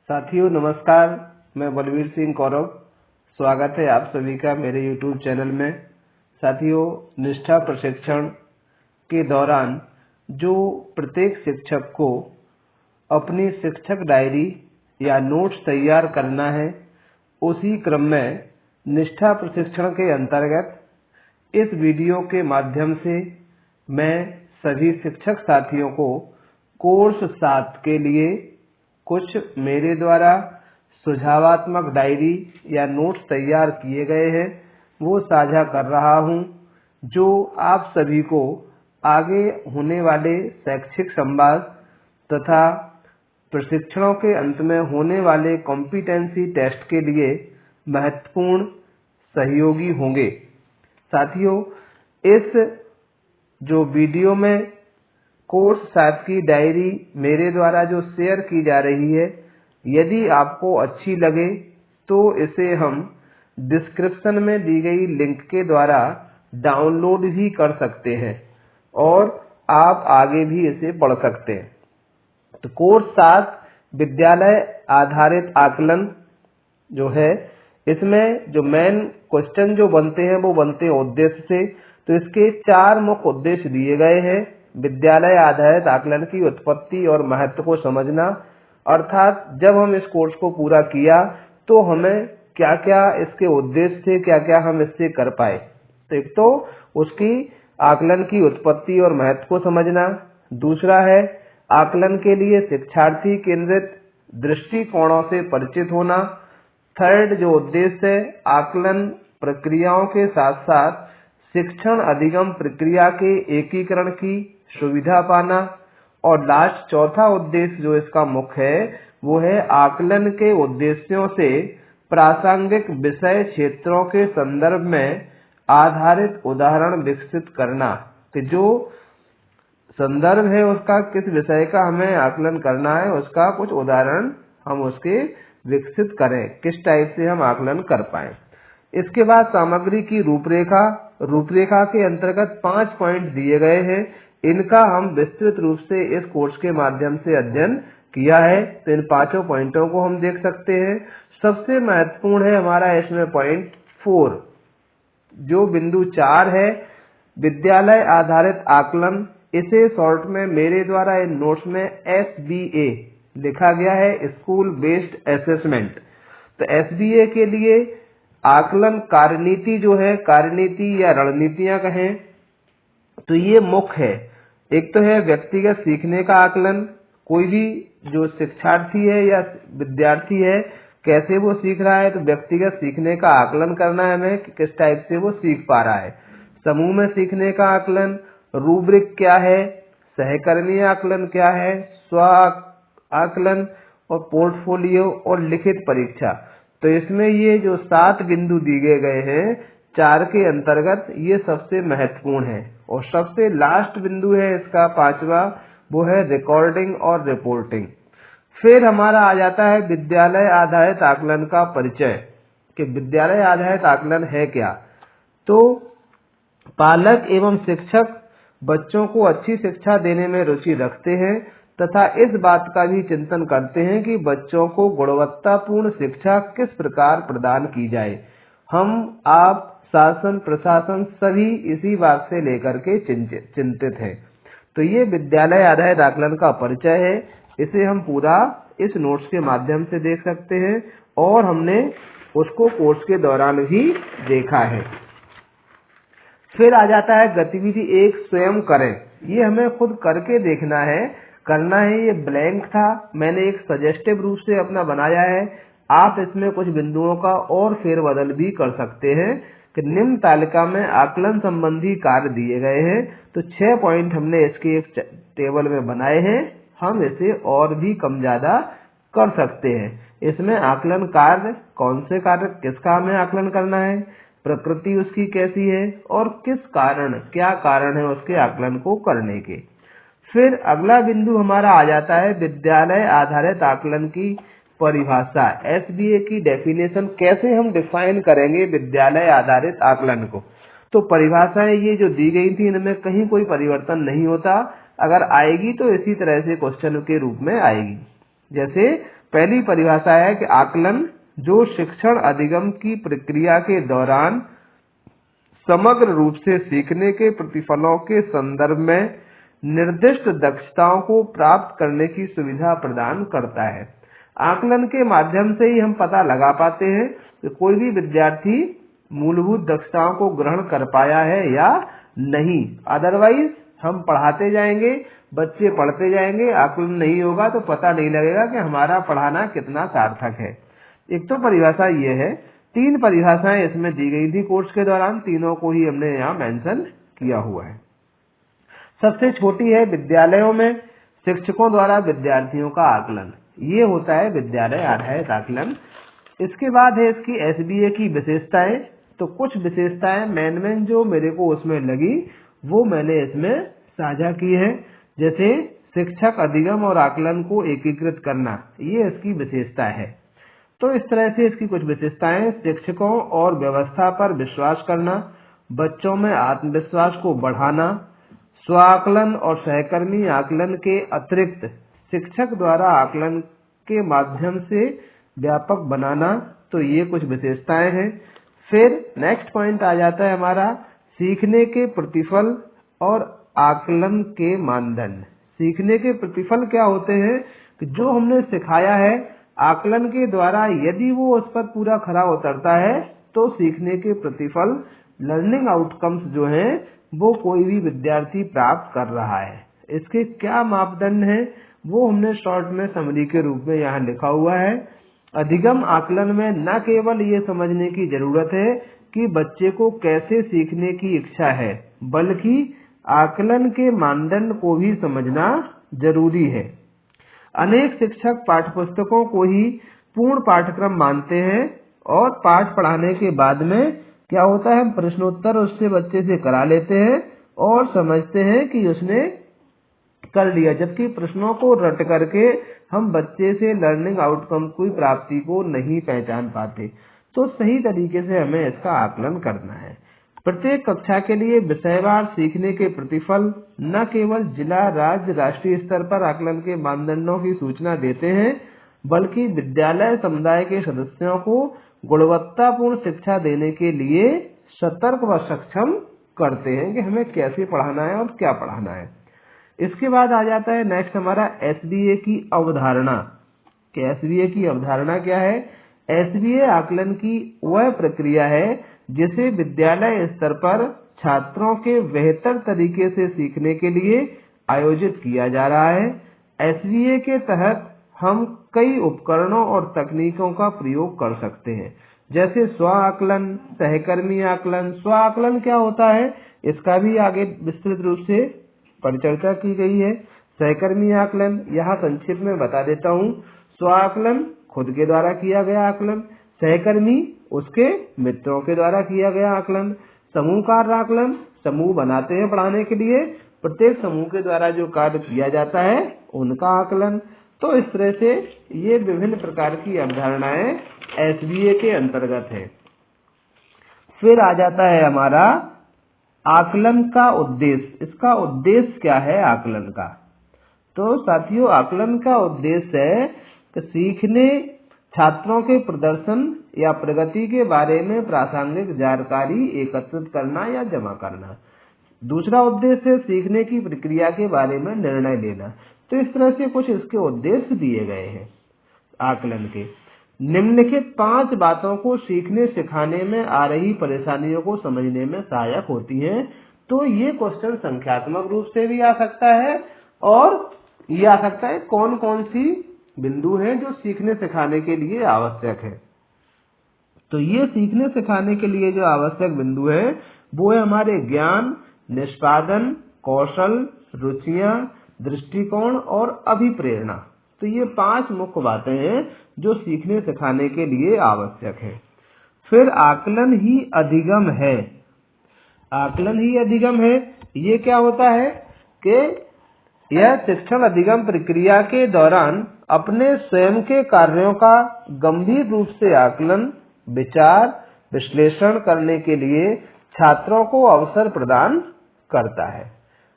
साथियों नमस्कार, मैं बलवीर सिंह कौरव। स्वागत है आप सभी का मेरे YouTube चैनल में। साथियों, निष्ठा प्रशिक्षण के दौरान जो प्रत्येक शिक्षक को अपनी शिक्षक डायरी या नोट्स तैयार करना है, उसी क्रम में निष्ठा प्रशिक्षण के अंतर्गत इस वीडियो के माध्यम से मैं सभी शिक्षक साथियों को कोर्स 7 के लिए कुछ मेरे द्वारा सुझावात्मक डायरी या नोट्स तैयार किए गए हैं वो साझा कर रहा हूं, जो आप सभी को आगे होने वाले शैक्षिक संवाद तथा प्रशिक्षणों के अंत में होने वाले कॉम्पिटेंसी टेस्ट के लिए महत्वपूर्ण सहयोगी होंगे। साथियों, इस जो वीडियो में कोर्स 7 की डायरी मेरे द्वारा जो शेयर की जा रही है, यदि आपको अच्छी लगे तो इसे हम डिस्क्रिप्शन में दी गई लिंक के द्वारा डाउनलोड भी कर सकते हैं और आप आगे भी इसे पढ़ सकते हैं। तो कोर्स 7 विद्यालय आधारित आकलन जो है, इसमें जो मेन क्वेश्चन जो बनते हैं वो बनते हैं उद्देश्य से। तो इसके 4 मुख्य उद्देश्य दिए गए हैं। विद्यालय आधारित आकलन की उत्पत्ति और महत्व को समझना, अर्थात जब हम इस कोर्स को पूरा किया तो हमें क्या क्या इसके उद्देश्य थे, क्या क्या हम इससे कर पाए। तो एक तो उसकी आकलन की उत्पत्ति और महत्व को समझना, दूसरा है आकलन के लिए शिक्षार्थी केंद्रित दृष्टिकोणों से परिचित होना, थर्ड जो उद्देश्य है आकलन प्रक्रियाओं के साथ साथ शिक्षण अधिगम प्रक्रिया के एकीकरण की सुविधा पाना, और लास्ट चौथा उद्देश्य जो इसका मुख्य है वो है आकलन के उद्देश्यों से प्रासंगिक विषय क्षेत्रों के संदर्भ में आधारित उदाहरण विकसित करना। कि जो संदर्भ है उसका, किस विषय का हमें आकलन करना है, उसका कुछ उदाहरण हम उसके विकसित करें, किस टाइप से हम आकलन कर पाए। इसके बाद सामग्री की रूपरेखा के अंतर्गत 5 पॉइंट दिए गए हैं। इनका हम विस्तृत रूप से इस कोर्स के माध्यम से अध्ययन किया है, तो इन 5 पॉइंटों को हम देख सकते हैं। सबसे महत्वपूर्ण है हमारा इसमें पॉइंट 4, जो बिंदु 4 है विद्यालय आधारित आकलन। इसे शॉर्ट में मेरे द्वारा इन नोट्स में SBA लिखा गया है, स्कूल बेस्ड असेसमेंट। तो SBA के लिए आकलन कार्यनीति जो है, कार्यनीति या रणनीतियां कहें तो ये मुख्य है। एक तो है व्यक्तिगत सीखने का आकलन, कोई भी जो शिक्षार्थी है या विद्यार्थी है कैसे वो सीख रहा है, तो व्यक्तिगत सीखने का आकलन करना है हमें कि किस टाइप से वो सीख पा रहा है। समूह में सीखने का आकलन, रूब्रिक क्या है, सहकर्मी आकलन क्या है, स्व आकलन और पोर्टफोलियो और लिखित परीक्षा। तो इसमें ये जो 7 बिंदु दिए गए हैं 4 के अंतर्गत, ये सबसे महत्वपूर्ण है। और सबसे लास्ट बिंदु है इसका 5वां, वो है रिकॉर्डिंग और रिपोर्टिंग। फिर हमारा आ जाता है विद्यालय आधारित आकलन का परिचय, कि विद्यालय आधारित आकलन है क्या। तो पालक एवं शिक्षक बच्चों को अच्छी शिक्षा देने में रुचि रखते हैं तथा इस बात का भी चिंतन करते हैं कि बच्चों को गुणवत्तापूर्ण शिक्षा किस प्रकार प्रदान की जाए। हम, आप, शासन प्रशासन सभी इसी बात से लेकर के चिंतित हैं। तो ये विद्यालय आधारित आकलन का परिचय है। इसे हम पूरा इस नोट्स के माध्यम से देख सकते हैं और हमने उसको कोर्स के दौरान भी देखा है। फिर आ जाता है गतिविधि 1, स्वयं करें। ये हमें खुद करके देखना है, करना है। ये ब्लैंक था, मैंने एक सजेस्टिव रूप से अपना बनाया है। आप इसमें कुछ बिंदुओं का और फेरबदल भी कर सकते हैं। कि निम्न तालिका में आकलन संबंधी कार्य दिए गए हैं, तो 6 पॉइंट हमने इसके एक टेबल में बनाए हैं। हम इसे और भी कम ज्यादा कर सकते हैं। इसमें आकलन कार्य, कौन से कार्य, किसका हमें आकलन करना है, प्रकृति उसकी कैसी है और किस कारण, क्या कारण है उसके आकलन को करने के। फिर अगला बिंदु हमारा आ जाता है विद्यालय आधारित आकलन की परिभाषा, SBA की डेफिनेशन, कैसे हम डिफाइन करेंगे विद्यालय आधारित आकलन को। तो परिभाषाएं ये जो दी गई थी, इनमें कहीं कोई परिवर्तन नहीं होता। अगर आएगी तो इसी तरह से क्वेश्चन के रूप में आएगी। जैसे पहली परिभाषा है कि आकलन जो शिक्षण अधिगम की प्रक्रिया के दौरान समग्र रूप से सीखने के प्रतिफलों के संदर्भ में निर्दिष्ट दक्षताओं को प्राप्त करने की सुविधा प्रदान करता है। आकलन के माध्यम से ही हम पता लगा पाते हैं कि कोई भी विद्यार्थी मूलभूत दक्षताओं को ग्रहण कर पाया है या नहीं। अदरवाइज हम पढ़ाते जाएंगे, बच्चे पढ़ते जाएंगे, आकलन नहीं होगा तो पता नहीं लगेगा कि हमारा पढ़ाना कितना सार्थक है। एक तो परिभाषा ये है। 3 परिभाषाएं इसमें दी गई थी कोर्स के दौरान, तीनों को ही हमने यहाँ मेंशन किया हुआ है। सबसे छोटी है विद्यालयों में शिक्षकों द्वारा विद्यार्थियों का आकलन, ये होता है विद्यालय आधारित आकलन। इसके बाद है इसकी एसबीए की विशेषताएं। तो कुछ विशेषताएं मेन जो मेरे को उसमें लगी वो मैंने इसमें साझा की है। जैसे शिक्षक अधिगम और आकलन को एकीकृत करना, ये इसकी विशेषता है। तो इस तरह से इसकी कुछ विशेषताएं: शिक्षकों और व्यवस्था पर विश्वास करना, बच्चों में आत्मविश्वास को बढ़ाना, स्वाकलन और सहकर्मी आकलन के अतिरिक्त शिक्षक द्वारा आकलन के माध्यम से व्यापक बनाना। तो ये कुछ विशेषताएं हैं। फिर नेक्स्ट पॉइंट आ जाता है हमारा सीखने के प्रतिफल और आकलन के मानदंड। सीखने के प्रतिफल क्या होते हैं कि जो हमने सिखाया है आकलन के द्वारा यदि वो उस पर पूरा खरा उतरता है तो सीखने के प्रतिफल लर्निंग आउटकम्स जो हैं वो कोई भी विद्यार्थी प्राप्त कर रहा है। इसके क्या मापदंड हैं वो हमने शॉर्ट में समरी के रूप में यहाँ लिखा हुआ है। अधिगम आकलन में न केवल ये समझने की जरूरत है कि बच्चे को कैसे सीखने की इच्छा है, बल्कि आकलन के मानदंड को भी समझना जरूरी है। अनेक शिक्षक पाठ्यपुस्तकों को ही पूर्ण पाठ्यक्रम मानते हैं और पाठ पढ़ाने के बाद में क्या होता है, हम प्रश्नोत्तर उससे बच्चे से करा लेते हैं और समझते हैं कि उसने कर लिया, जबकि प्रश्नों को रट करके हम बच्चे से लर्निंग आउटकम की प्राप्ति को नहीं पहचान पाते। तो सही तरीके से हमें इसका आकलन करना है। प्रत्येक कक्षा के लिए विषयवार सीखने के प्रतिफल न केवल जिला, राज्य, राष्ट्रीय स्तर पर आकलन के मानदंडों की सूचना देते हैं, बल्कि विद्यालय समुदाय के सदस्यों को गुणवत्तापूर्ण शिक्षा देने के लिए सतर्क व सक्षम करते हैं कि हमें कैसे पढ़ाना है और क्या पढ़ाना है। इसके बाद आ जाता है नेक्स्ट हमारा एसबीए की अवधारणा। कि एसबीए की अवधारणा क्या है? एसबीए आकलन की वह प्रक्रिया है जिसे विद्यालय स्तर पर छात्रों के बेहतर तरीके से सीखने के लिए आयोजित किया जा रहा है। एसबीए के तहत हम कई उपकरणों और तकनीकों का प्रयोग कर सकते हैं, जैसे स्व आकलन, सहकर्मी आकलन। स्व आकलन क्या होता है इसका भी आगे विस्तृत रूप से परिचर्चा की गई है। सहकर्मी आकलन यहाँ संक्षिप्त में बता देता हूँ। स्व आकलन खुद के द्वारा किया गया आकलन, सहकर्मी उसके मित्रों के द्वारा किया गया आकलन, समूह कार्य आकलन समूह बनाते हैं पढ़ाने के लिए, प्रत्येक समूह के द्वारा जो कार्य किया जाता है उनका आकलन। तो इस तरह से ये विभिन्न प्रकार की अवधारणाएं एसबीए के अंतर्गत है। फिर आ जाता है हमारा आकलन का उद्देश्य। इसका उद्देश्य क्या है आकलन का? तो साथियों आकलन का उद्देश्य है कि सीखने छात्रों के प्रदर्शन या प्रगति के बारे में प्रासंगिक जानकारी एकत्रित करना या जमा करना। दूसरा उद्देश्य है सीखने की प्रक्रिया के बारे में निर्णय लेना। तो इस तरह से कुछ इसके उद्देश्य दिए गए हैं आकलन के। निम्नलिखित 5 बातों को सीखने सिखाने में आ रही परेशानियों को समझने में सहायक होती हैं। तो ये क्वेश्चन संख्यात्मक रूप से भी आ सकता है और ये आ सकता है कौन कौन सी बिंदु हैं जो सीखने सिखाने के लिए आवश्यक है। तो ये सीखने सिखाने के लिए जो आवश्यक बिंदु है वो है हमारे ज्ञान, निष्पादन, कौशल, रुचियां, दृष्टिकोण और अभिप्रेरणा। तो ये 5 मुख्य बातें हैं जो सीखने सिखाने के लिए आवश्यक है। फिर आकलन ही अधिगम है। आकलन ही अधिगम है ये क्या होता है कि यह शिक्षण अधिगम प्रक्रिया के दौरान अपने स्वयं के कार्यों का गंभीर रूप से आकलन, विचार, विश्लेषण करने के लिए छात्रों को अवसर प्रदान करता है।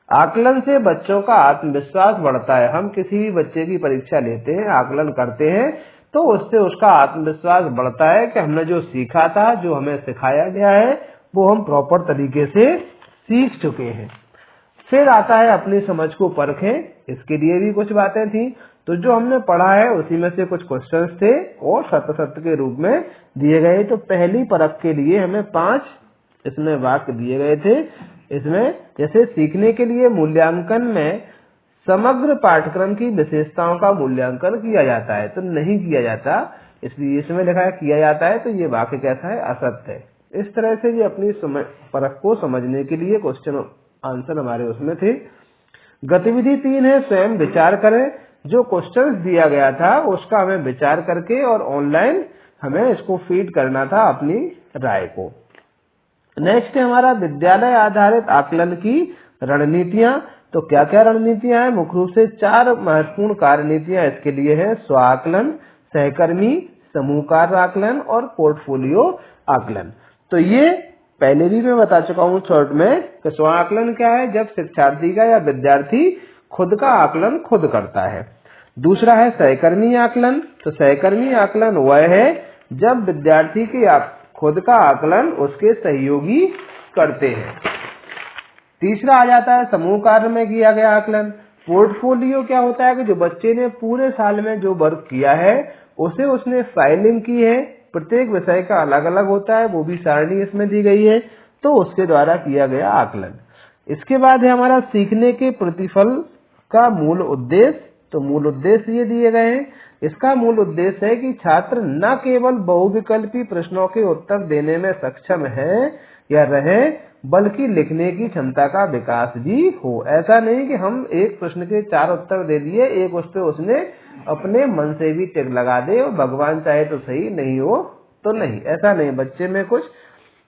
आकलन से बच्चों का आत्मविश्वास बढ़ता है। हम किसी भी बच्चे की परीक्षा लेते हैं, आकलन करते हैं, तो उससे उसका आत्मविश्वास बढ़ता है कि हमने जो सीखा था, जो हमें सिखाया गया है, वो हम प्रॉपर तरीके से सीख चुके हैं। फिर आता है अपनी समझ को परखें। इसके लिए भी कुछ बातें थी। तो जो हमने पढ़ा है उसी में से कुछ क्वेश्चंस थे और सत्य सत्य के रूप में दिए गए। तो पहली परख के लिए हमें 5 इसमें वाक्य दिए गए थे। इसमें जैसे सीखने के लिए मूल्यांकन में समग्र पाठ्यक्रम की विशेषताओं का मूल्यांकन किया जाता है, तो नहीं किया जाता, इसलिए इसमें लिखा है किया जाता है। तो ये वाक्य कैसा है? असत्य है। इस तरह से ये अपनी परख को समझने के लिए क्वेश्चन आंसर हमारे उसमें थे। गतिविधि 3 है स्वयं विचार करें। जो क्वेश्चन दिया गया था उसका हमें विचार करके और ऑनलाइन हमें इसको फीड करना था अपनी राय को। नेक्स्ट है हमारा विद्यालय आधारित आकलन की रणनीतियां। तो क्या क्या रणनीतियां हैं? मुख्य रूप से 4 महत्वपूर्ण कार्यनीतियां इसके लिए है। स्व आकलन, सहकर्मी, समूह कार्य आकलन और पोर्टफोलियो आकलन। तो ये पहले भी मैं बता चुका हूं शॉर्ट में कि स्व आकलन क्या है? जब शिक्षार्थी का या विद्यार्थी खुद का आकलन खुद करता है। दूसरा है सहकर्मी आकलन। तो सहकर्मी आकलन वह है जब विद्यार्थी के खुद का आकलन उसके सहयोगी करते हैं। तीसरा आ जाता है समूह कार्य में किया गया आकलन। पोर्टफोलियो क्या होता है कि जो बच्चे ने पूरे साल में जो वर्क किया है उसे उसने फाइलिंग की है। प्रत्येक विषय का अलग अलग होता है, वो भी सारणी इसमें दी गई है, तो उसके द्वारा किया गया आकलन। इसके बाद है हमारा सीखने के प्रतिफल का मूल उद्देश्य। तो मूल उद्देश्य ये दिए गए हैं। इसका मूल उद्देश्य है कि छात्र न केवल बहुविकल्पी प्रश्नों के उत्तर देने में सक्षम है या रहे, बल्कि लिखने की क्षमता का विकास भी हो। ऐसा नहीं कि हम एक प्रश्न के 4 उत्तर दे दिए, एक उस पे उसने अपने मन से भी टिक लगा दे और भगवान चाहे तो सही, नहीं हो तो नहीं, ऐसा नहीं। बच्चे में कुछ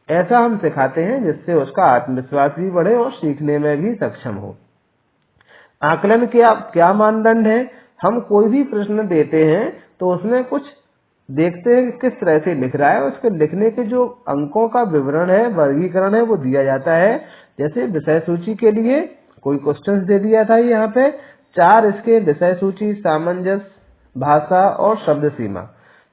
ऐसा हम सिखाते हैं जिससे उसका आत्मविश्वास भी बढ़े और सीखने में भी सक्षम हो। आकलन के क्या मानदंड है? हम कोई भी प्रश्न देते हैं तो उसमें कुछ देखते हैं किस तरह से लिख रहा है, उसके लिखने के जो अंकों का विवरण है, वर्गीकरण है, वो दिया जाता है। जैसे विषय सूची के लिए कोई क्वेश्चन दे दिया था यहाँ पे 4 इसके विषय सूची, सामंजस्य, भाषा और शब्द सीमा,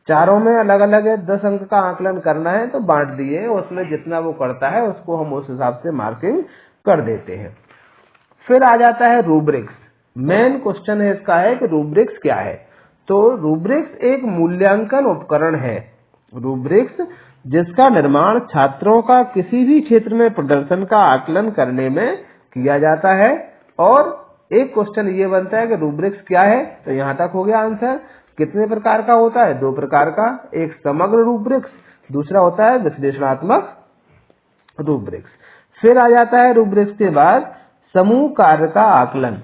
चारों में अलग अलग है। 10 अंक का आकलन करना है तो बांट दिए, उसमें जितना वो करता है उसको हम उस हिसाब से मार्किंग कर देते हैं। फिर आ जाता है रूब्रिक्स। मेन क्वेश्चन है इसका है कि रूब्रिक्स क्या है? तो रूब्रिक्स एक मूल्यांकन उपकरण है। रूब्रिक्स जिसका निर्माण छात्रों का किसी भी क्षेत्र में प्रदर्शन का आकलन करने में किया जाता है। और एक क्वेश्चन ये बनता है कि रूब्रिक्स क्या है? तो यहां तक हो गया आंसर। कितने प्रकार का होता है? 2 प्रकार का, एक समग्र रूब्रिक्स, दूसरा होता है विश्लेषणात्मक रूब्रिक्स। फिर आ जाता है रूब्रिक्स के बाद समूह कार्य का आकलन।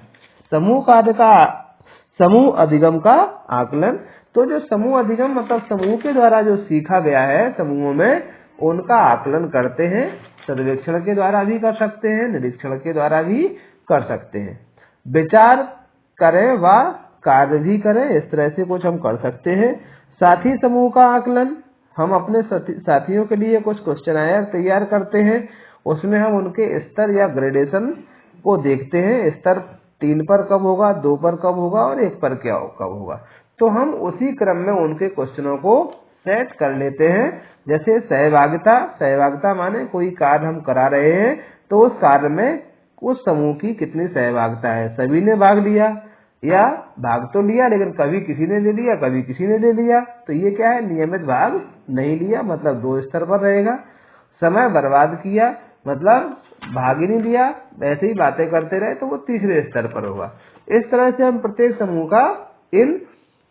समूह अधिगम का आकलन। तो जो समूह अधिगम मतलब समूह के द्वारा जो सीखा गया है समूहों में, उनका आकलन करते हैं। सर्वेक्षण के द्वारा भी कर सकते हैं, निरीक्षण के द्वारा भी कर सकते हैं। विचार करें व कार्य भी करें, इस तरह से कुछ हम कर सकते हैं। साथी समूह का आकलन, हम अपने साथियों के लिए कुछ क्वेश्चन तैयार करते हैं, उसमें हम उनके स्तर या ग्रेडेशन को देखते हैं। स्तर 3 पर कब होगा, 2 पर कब होगा और 1 पर क्या कब होगा। तो हम उसी क्रम में उनके क्वेश्चनों को सेट कर लेते हैं। जैसे सहभागिता माने कोई कार्य हम करा रहे हैं तो उस कार्य में उस समूह की कितनी सहभागिता है, सभी ने भाग लिया या भाग तो लिया लेकिन कभी किसी ने ले लिया, कभी किसी ने ले लिया, तो ये क्या है? नियमित भाग नहीं लिया, मतलब 2 स्तर पर रहेगा। समय बर्बाद किया, मतलब भाग ही नहीं लिया, वैसे ही बातें करते रहे, तो वो 3रे स्तर पर होगा। इस तरह से हम प्रत्येक समूह का इन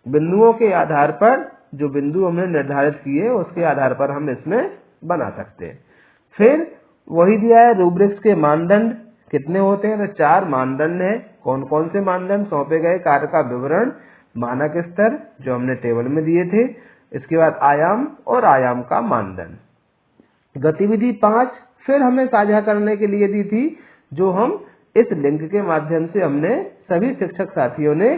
बिंदुओं के आधार पर, जो बिंदु हमने निर्धारित किए उसके आधार पर हम इसमें बना सकते हैं। फिर वही दिया है रूब्रिक्स के मानदंड कितने होते हैं? तो 4 मानदंड है। कौन कौन से मानदंड? सौंपे गए कार्य का विवरण, मानक स्तर जो हमने टेबल में दिए थे, इसके बाद आयाम और आयाम का मानदंड। गतिविधि 5 फिर हमें साझा करने के लिए दी थी, जो हम इस लिंक के माध्यम से हमने सभी शिक्षक साथियों ने,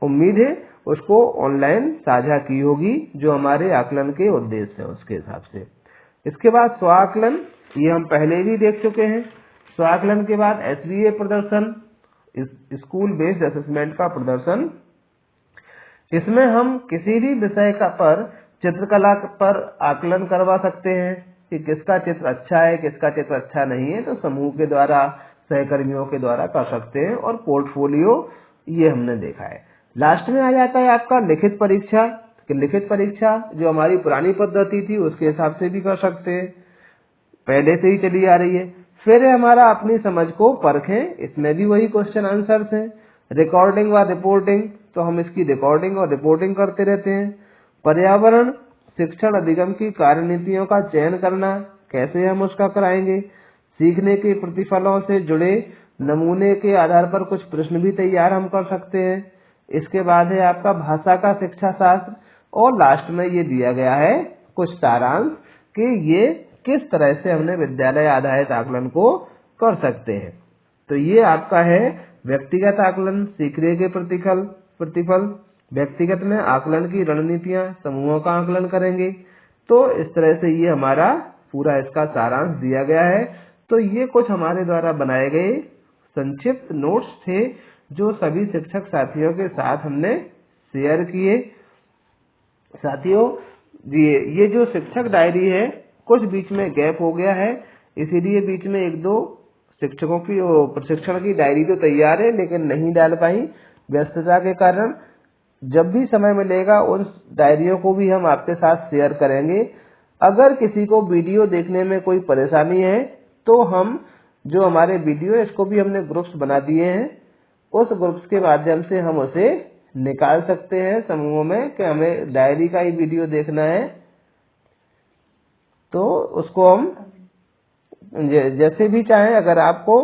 उम्मीद है उसको ऑनलाइन साझा की होगी, जो हमारे आकलन के उद्देश्य है उसके हिसाब से। इसके बाद स्व आकलन, ये हम पहले भी देख चुके हैं। स्वाकलन के बाद SBA प्रदर्शन, स्कूल बेस्ड असेसमेंट का प्रदर्शन। इसमें हम किसी भी विषय का पर चित्रकला पर आकलन करवा सकते हैं कि किसका चित्र अच्छा है, किसका चित्र अच्छा नहीं है, तो समूह के द्वारा, सहकर्मियों के द्वारा कर सकते हैं। और पोर्टफोलियो ये हमने देखा है। लास्ट में आ जाता है आपका लिखित परीक्षा, कि लिखित परीक्षा जो हमारी पुरानी पद्धति थी उसके हिसाब से भी कर सकते हैं, पहले से ही चली आ रही है। फिर है हमारा अपनी समझ को परखें, इसमें भी वही क्वेश्चन आंसर्स हैं। रिकॉर्डिंग व रिपोर्टिंग, तो हम इसकी रिकॉर्डिंग और रिपोर्टिंग करते रहते हैं। पर्यावरण शिक्षण अधिगम की कार्यनीतियों का चयन करना, कैसे हम उसका कराएंगे। सीखने के प्रतिफलों से जुड़े नमूने के आधार पर कुछ प्रश्न भी तैयार हम कर सकते हैं। इसके बाद है आपका भाषा का शिक्षा शास्त्र, और लास्ट में ये दिया गया है कुछ सारांश कि ये किस तरह से हमने विद्यालय आधारित आकलन को कर सकते हैं। तो ये आपका है व्यक्तिगत आकलन, सीखने के प्रतिफल, व्यक्तिगत में आकलन की रणनीतियां, समूहों का आकलन करेंगे। तो इस तरह से ये हमारा पूरा इसका सारांश दिया गया है। तो ये कुछ हमारे द्वारा बनाए गए संक्षिप्त नोट्स थे जो सभी शिक्षक साथियों के साथ हमने शेयर किए। साथियों, ये जो शिक्षक डायरी है, कुछ बीच में गैप हो गया है, इसीलिए बीच में 1-2 शिक्षकों की प्रशिक्षण की डायरी तो तैयार है लेकिन नहीं डाल पाई व्यस्तता के कारण। जब भी समय मिलेगा उन डायरियों को भी हम आपके साथ शेयर करेंगे। अगर किसी को वीडियो देखने में कोई परेशानी है तो हम जो हमारे वीडियो है इसको भी हमने ग्रुप्स बना दिए हैं, उस ग्रुप्स के माध्यम से हम उसे निकाल सकते हैं समूहों में कि हमें डायरी का ही वीडियो देखना है, तो उसको हम जैसे भी चाहें। अगर आपको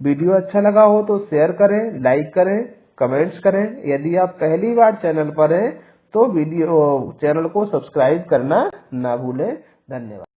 वीडियो अच्छा लगा हो तो शेयर करें, लाइक करें, कमेंट्स करें। यदि आप पहली बार चैनल पर हैं तो चैनल को सब्सक्राइब करना ना भूलें। धन्यवाद।